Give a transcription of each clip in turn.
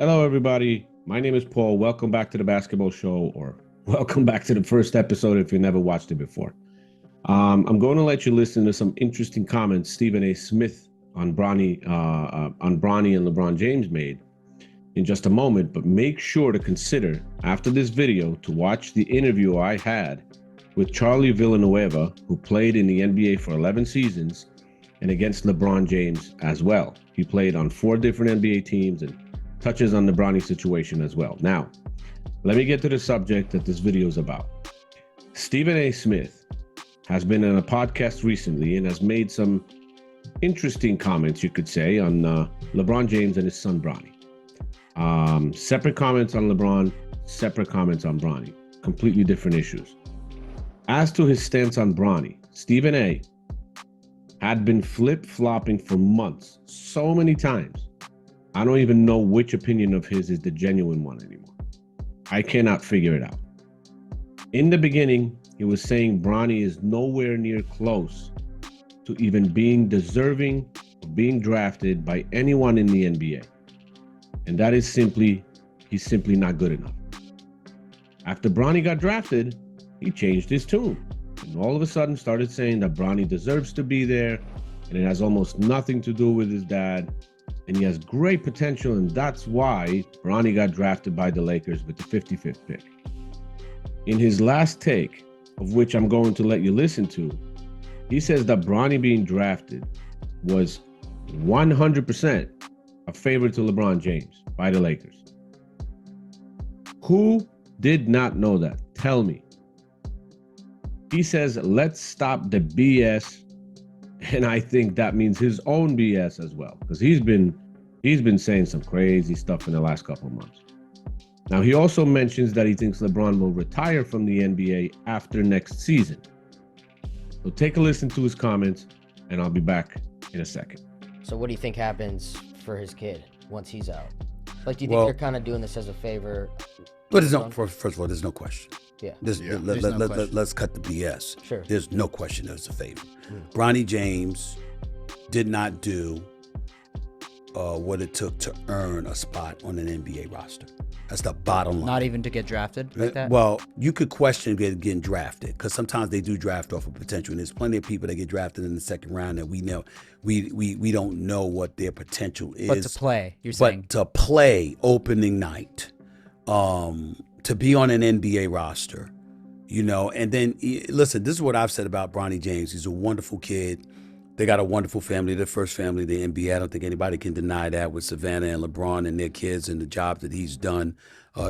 Hello, everybody. My name is Paul. Welcome back to the basketball show, or welcome back to the first episode if you never watched it before. I'm going to let you listen to some interesting comments Stephen A. Smith on Bronny and LeBron James made in just a moment, but make sure to consider after this video to watch the interview I had with Charlie Villanueva, who played in the NBA for 11 seasons and against LeBron James as well. He played on 4 different NBA teams and touches on the Bronny situation as well. Now, let me get to the subject that this video is about. Stephen A. Smith has been on a podcast recently and has made some interesting comments, you could say, on LeBron James and his son Bronny. Separate comments on LeBron, separate comments on Bronny. Completely different issues. As to his stance on Bronny, Stephen A. had been flip-flopping for months, so many times. I don't even know which opinion of his is the genuine one anymore. I cannot figure it out. In the beginning, he was saying Bronny is nowhere near close to even being deserving of being drafted by anyone in the NBA. And that is he's simply not good enough. After Bronny got drafted, he changed his tune and all of a sudden started saying that Bronny deserves to be there and it has almost nothing to do with his dad. And he has great potential, and that's why Bronny got drafted by the Lakers with the 55th pick. In his last take, of which I'm going to let you listen to, he says that Bronny being drafted was 100% a favor to LeBron James by the Lakers. Who did not know that? Tell me. He says, let's stop the BS. And I think that means his own BS as well, because he's been saying some crazy stuff in the last couple of months. Now, he also mentions that he thinks LeBron will retire from the NBA after next season. So take a listen to his comments, and I'll be back in a second. So what do you think happens for his kid once he's out? Like, do you think they're kind of doing this as a favor? But first of all, there's no question. Yeah. Let's cut the BS. Sure. There's no question that it's a favor. Bronny James did not do what it took to earn a spot on an NBA roster. That's the bottom line. Not even to get drafted like that? Well, you could question getting drafted because sometimes they do draft off of potential. And there's plenty of people that get drafted in the second round that we know we don't know what their potential is. But to play, you're saying? But to play opening night, to be on an NBA roster, and then listen, this is what I've said about Bronny James. He's a wonderful kid. They got a wonderful family, the first family in the NBA. I don't think anybody can deny that with Savannah and LeBron and their kids and the job that he's done.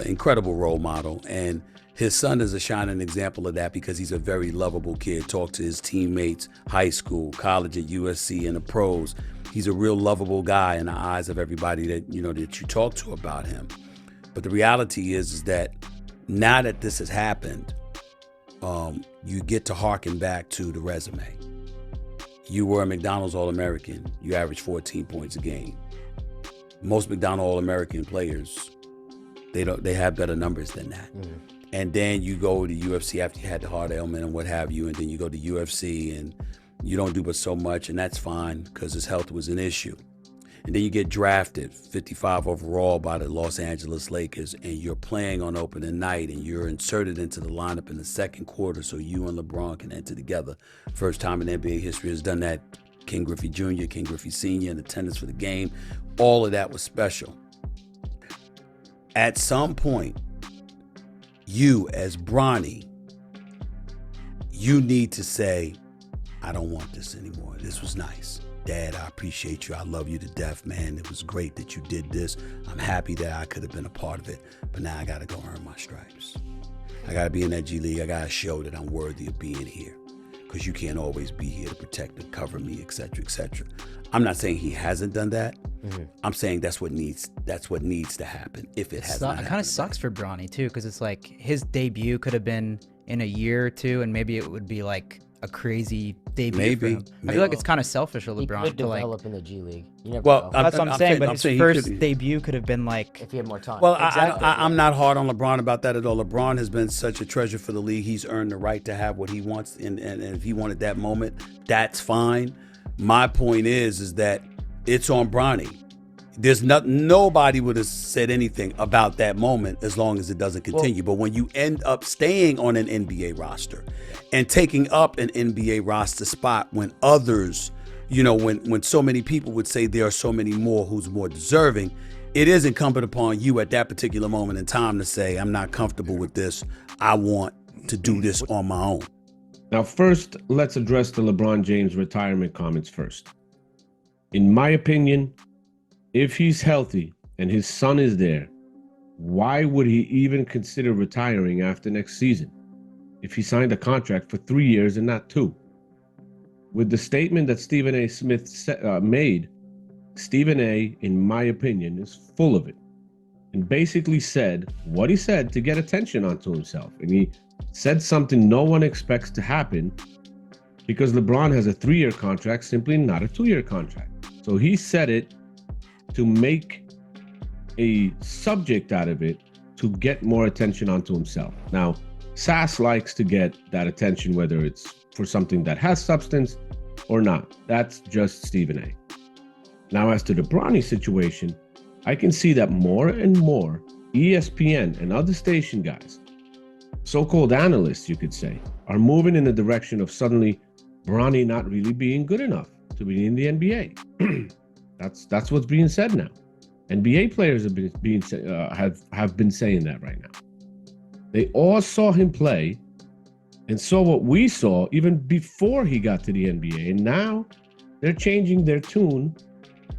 Incredible role model. And his son is a shining example of that because he's a very lovable kid. Talk to his teammates, high school, college at USC, and the pros. He's a real lovable guy in the eyes of everybody that you talk to about him. But the reality is that now that this has happened, you get to harken back to the resume. You were a McDonald's All-American. You averaged 14 points a game. Most McDonald's All-American players, they have better numbers than that. And then you go to UFC after you had the heart ailment and what have you, and then you go to UFC and you don't do but so much, and that's fine because his health was an issue. And then you get drafted 55 overall by the Los Angeles Lakers, and you're playing on opening night, and you're inserted into the lineup in the second quarter so you and LeBron can enter together. First time in NBA history has done that. King Griffey Jr., King Griffey Sr. in attendance for the game. All of that was special. At some point, you as Bronny, you need to say, I don't want this anymore. This was nice. Dad, I appreciate you. I love you to death, man. It was great that you did this. I'm happy that I could have been a part of it, but now I got to go earn my stripes. I got to be in that G League. I got to show that I'm worthy of being here because you can't always be here to protect and cover me, et cetera, et cetera. I'm not saying he hasn't done that. I'm saying that's what needs to happen if it hasn't. It kind of sucks for Bronny too, because it's like his debut could have been in a year or two, and maybe it would be like a crazy debut for him. I feel like it's kind of selfish of LeBron He could to develop in the G League. You never Well, know. That's what I'm saying. But I'm his saying first debut could have been like, if he had more time. Well, Exactly. I'm not hard on LeBron about that at all. LeBron has been such a treasure for the league. He's earned the right to have what he wants, and if he wanted that moment, that's fine. My point is that it's on Bronny. nobody would have said anything about that moment as long as it doesn't continue. But when you end up staying on an NBA roster and taking up an NBA roster spot when others, when so many people would say there are so many more who's more deserving, it is incumbent upon you at that particular moment in time to say, I'm not comfortable with this. I want to do this on my own. Now, first, let's address the LeBron James retirement comments first. In my opinion, if he's healthy and his son is there, why would he even consider retiring after next season if he signed a contract for 3 years and not 2? With the statement that Stephen A. Smith made, Stephen A., in my opinion, is full of it and basically said what he said to get attention onto himself. And he said something no one expects to happen because LeBron has a 3-year contract, simply not a 2-year contract. So he said it to make a subject out of it to get more attention onto himself. Now, Sass likes to get that attention, whether it's for something that has substance or not. That's just Stephen A. Now, as to the Bronny situation, I can see that more and more ESPN and other station guys, so-called analysts, you could say, are moving in the direction of suddenly Bronny not really being good enough to be in the NBA. That's what's being said now. NBA players have been saying that right now. They all saw him play and saw what we saw even before he got to the NBA, and now they're changing their tune,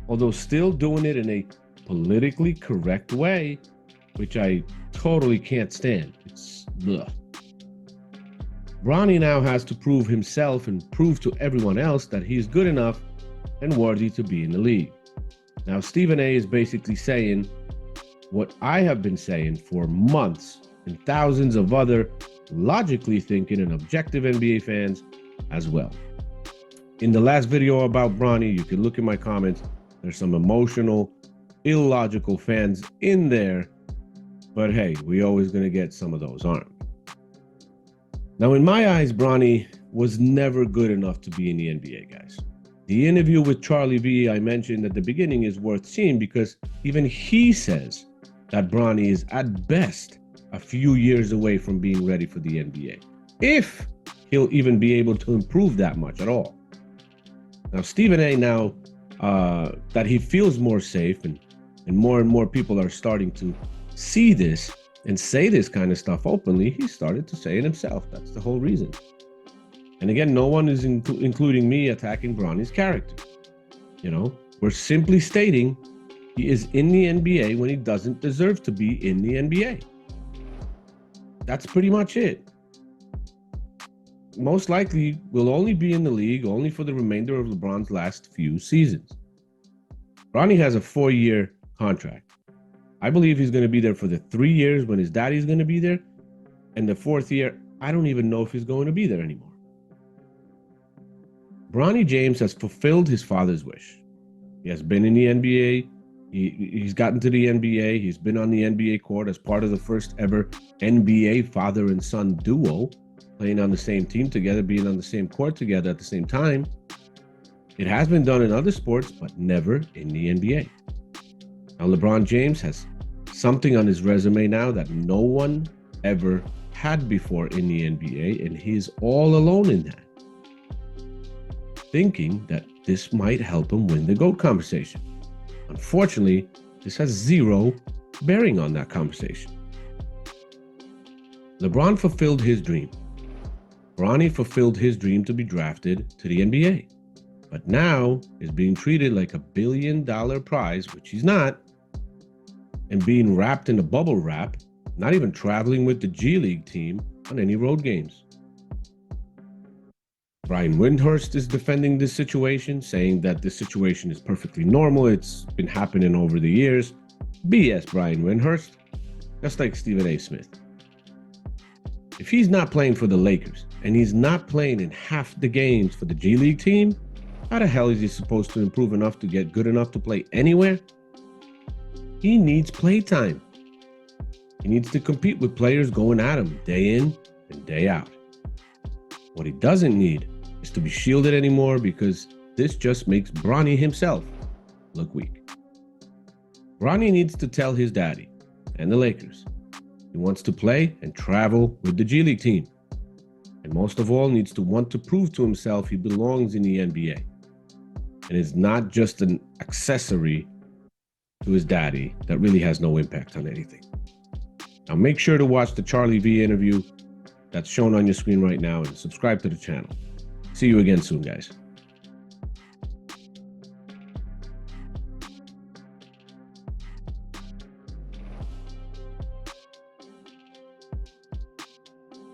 although still doing it in a politically correct way, which I totally can't stand. It's ugh. Bronny now has to prove himself and prove to everyone else that he's good enough and worthy to be in the league. Now, Stephen A. is basically saying what I have been saying for months, and thousands of other logically thinking and objective NBA fans as well. In the last video about Bronny, you can look in my comments. There's some emotional, illogical fans in there, but hey, we always gonna get some of those, aren't we? Now, in my eyes, Bronny was never good enough to be in the NBA, guys. The interview with Charlie V I mentioned at the beginning is worth seeing because even he says that Bronny is at best a few years away from being ready for the NBA, if he'll even be able to improve that much at all. Now, Stephen A. now that he feels more safe and more people are starting to see this and say this kind of stuff openly, he started to say it himself. That's the whole reason. And again, no one is including me attacking Bronny's character. We're simply stating he is in the NBA when he doesn't deserve to be in the NBA. That's pretty much it. Most likely will only be in the league only for the remainder of LeBron's last few seasons. Bronny has a 4-year contract. I believe he's going to be there for the 3 years when his daddy's going to be there. And the 4th year, I don't even know if he's going to be there anymore. Bronny James has fulfilled his father's wish. He has been in the NBA. He's gotten to the NBA. He's been on the NBA court as part of the first ever NBA father and son duo, playing on the same team together, being on the same court together at the same time. It has been done in other sports, but never in the NBA. Now, LeBron James has something on his resume now that no one ever had before in the NBA, and he's all alone in that, thinking that this might help him win the GOAT conversation. Unfortunately, this has zero bearing on that conversation. LeBron fulfilled his dream. Bronny fulfilled his dream to be drafted to the NBA, but now is being treated like a $1 billion prize, which he's not, and being wrapped in a bubble wrap, not even traveling with the G League team on any road games. Brian Windhorst is defending this situation, saying that this situation is perfectly normal. It's been happening over the years. BS, Brian Windhorst. Just like Stephen A. Smith. If he's not playing for the Lakers and he's not playing in half the games for the G League team, how the hell is he supposed to improve enough to get good enough to play anywhere? He needs playtime. He needs to compete with players going at him day in and day out. What he doesn't need is to be shielded anymore, because this just makes Bronny himself look weak. Bronny needs to tell his daddy and the Lakers he wants to play and travel with the G League team. And most of all, needs to want to prove to himself he belongs in the NBA and is not just an accessory to his daddy that really has no impact on anything. Now make sure to watch the Charlie V interview that's shown on your screen right now and subscribe to the channel. See you again soon, guys.